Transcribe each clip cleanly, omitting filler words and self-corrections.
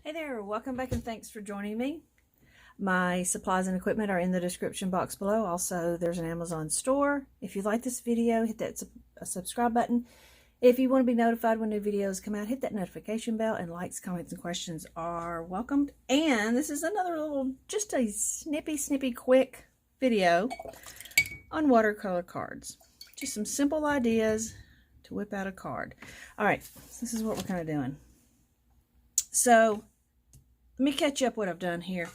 Hey there, welcome back and thanks for joining me. My supplies and equipment are in the description box below. Also, there's an Amazon store. If you like this video, hit that subscribe button. If you want to be notified when new videos come out, hit that notification bell, and likes, comments, and questions are welcomed. And this is another little, just a snippy, quick video on watercolor cards. Just some simple ideas to whip out a card. All right, this is what we're kind of doing. So, let me catch up what I've done here.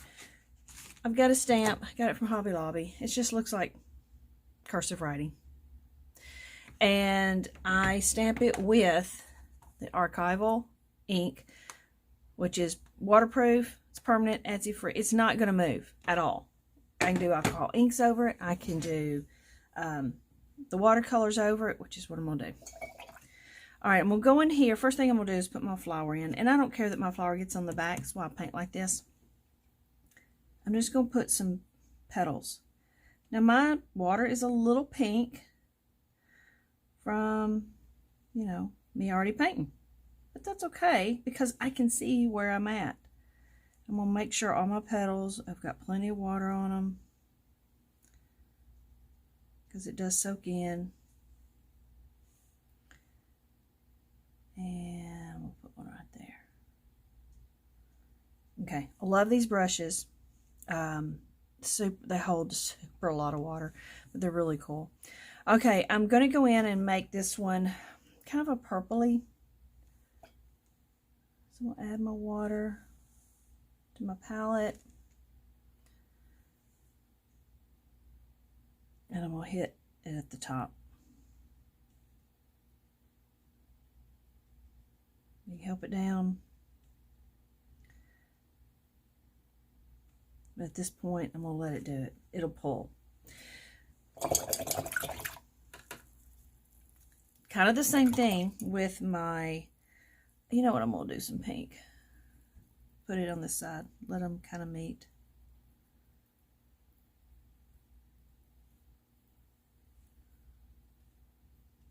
I've got a stamp. I got it from Hobby Lobby. It just looks like cursive writing. And I stamp it with the archival ink, which is waterproof. It's permanent, Etsy free. It's not going to move at all. I can do alcohol inks over it. I can do the watercolors over it, which is what I'm going to do. All right, I'm going to go in here. First thing I'm going to do is put my flower in. And I don't care that my flower gets on the back. That's why I paint like this. I'm just going to put some petals. Now, my water is a little pink from, you know, me already painting. But that's okay because I can see where I'm at. I'm going to make sure all my petals, I've got plenty of water on them because it does soak in. And we'll put one right there. Okay, I love these brushes. They hold super a lot of water, but they're really cool. Okay, I'm going to go in and make this one kind of a purpley. So I'll add my water to my palette. And I'm going to hit it at the top. You help it down. But at this point, I'm going to let it do it. It'll pull. Kind of the same thing with my, you know what, I'm going to do some pink. Put it on this side. Let them kind of meet.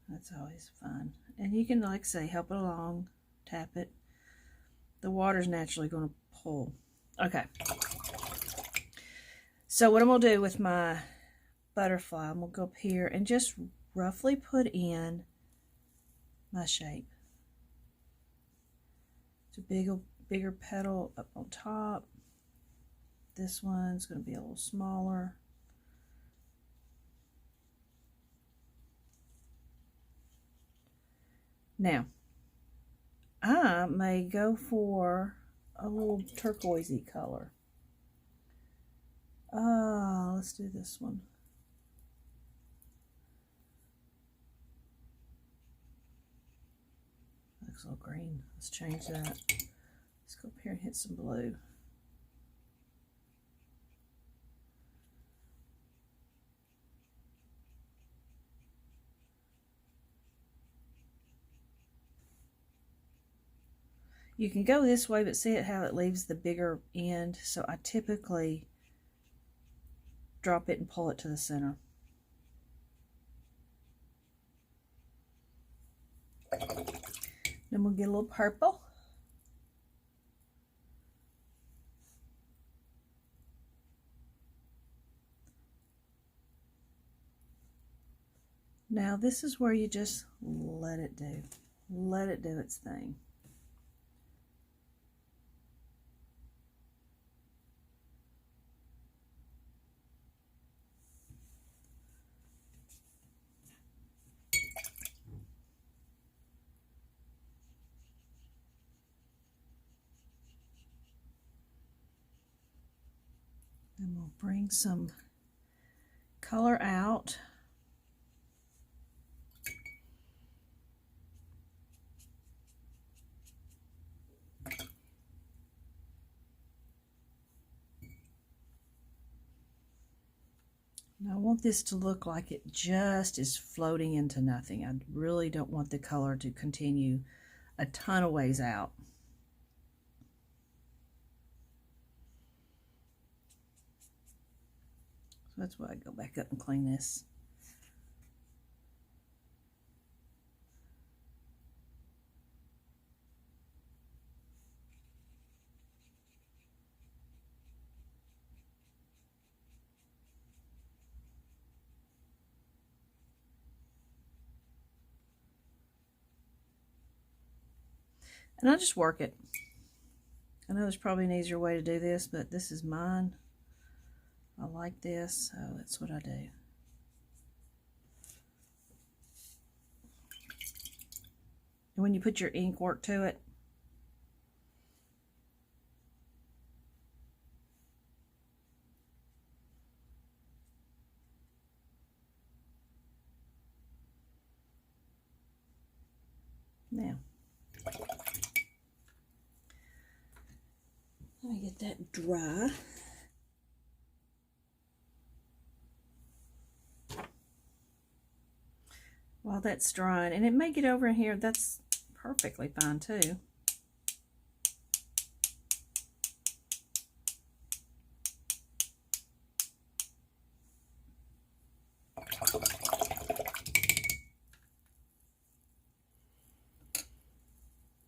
That's always fun. And you can, like I say, help it along. Tap it. The water's naturally going to pull. Okay. So what I'm going to do with my butterfly, I'm going to go up here and just roughly put in my shape. It's a bigger petal up on top. This one's going to be a little smaller. Now, I may go for a little turquoisey color. Let's do this one. Looks a little green. Let's change that. Let's go up here and hit some blue. You can go this way, but see how it leaves the bigger end. So I typically drop it and pull it to the center. Then we'll get a little purple. Now this is where you just let it do its thing. And we'll bring some color out. Now I want this to look like it just is floating into nothing. I really don't want the color to continue a ton of ways out. That's why I go back up and clean this. And I just work it. I know there's probably an easier way to do this, but this is mine. I like this, so that's what I do. And when you put your ink work to it, now, let me get that dry. While that's drying, and it may get over in here, that's perfectly fine too.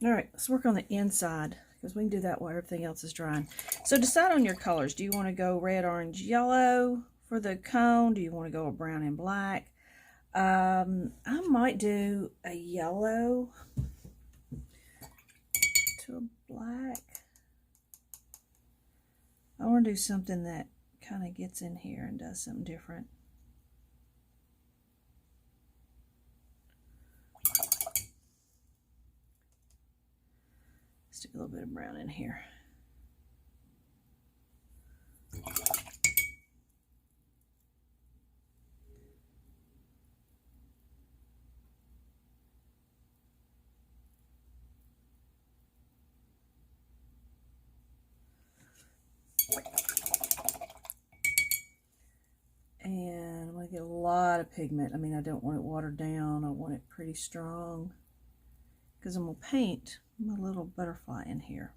All right, let's work on the inside because we can do that while everything else is drying. So decide on your colors. Do you want to go red, orange, yellow for the cone? Do you want to go a brown and black? I might do a yellow to a black. I want to do something that kind of gets in here and does something different. Let's do a little bit of brown in here. And I'm going to get a lot of pigment. I mean, I don't want it watered down. I want it pretty strong because I'm going to paint my little butterfly in here.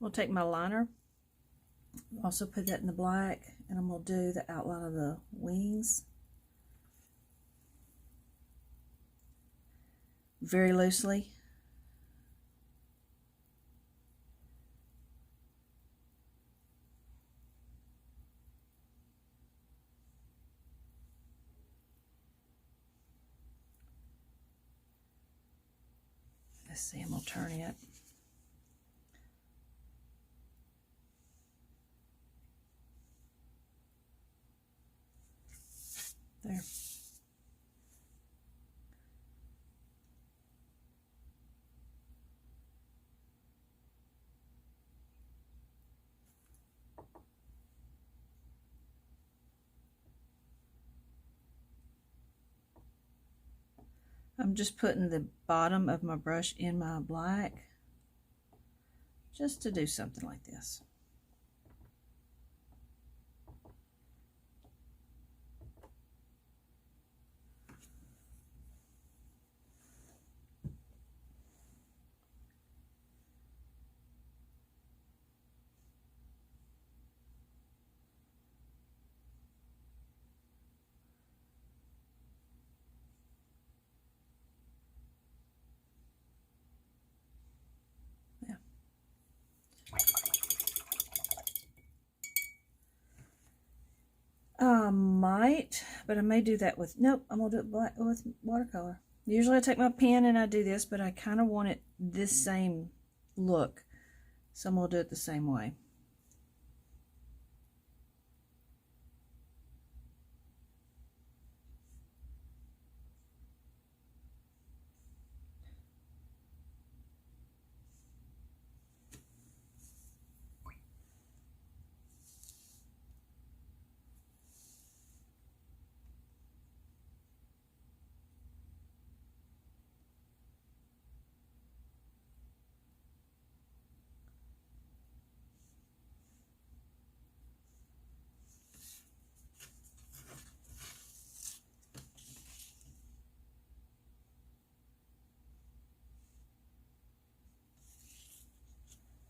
I'll take my liner, also put that in the black, and I'm going to do the outline of the wings very loosely. Let's see, I'm going to turn it. There. I'm just putting the bottom of my brush in my black just to do something like this. I might, but I may do that with, nope, I'm going to do it black with watercolor. Usually I take my pen and I do this, but I kind of want it this same look. So I'm going to do it the same way.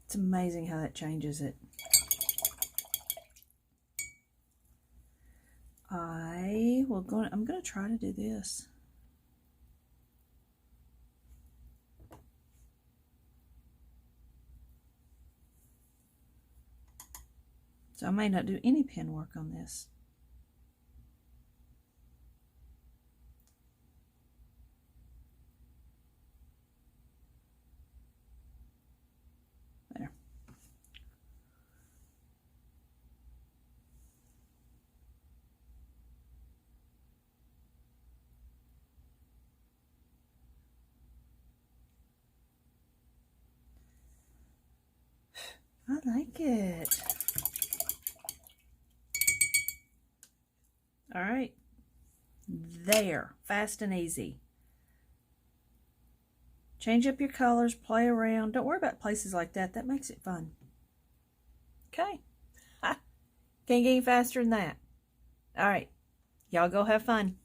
It's amazing how that changes it. I'm going to try to do this. So I may not do any pen work on this. There. I like it. All right. There. Fast and easy. Change up your colors, play around. Don't worry about places like that. That makes it fun. Okay. Can't get any faster than that. All right. Y'all go have fun.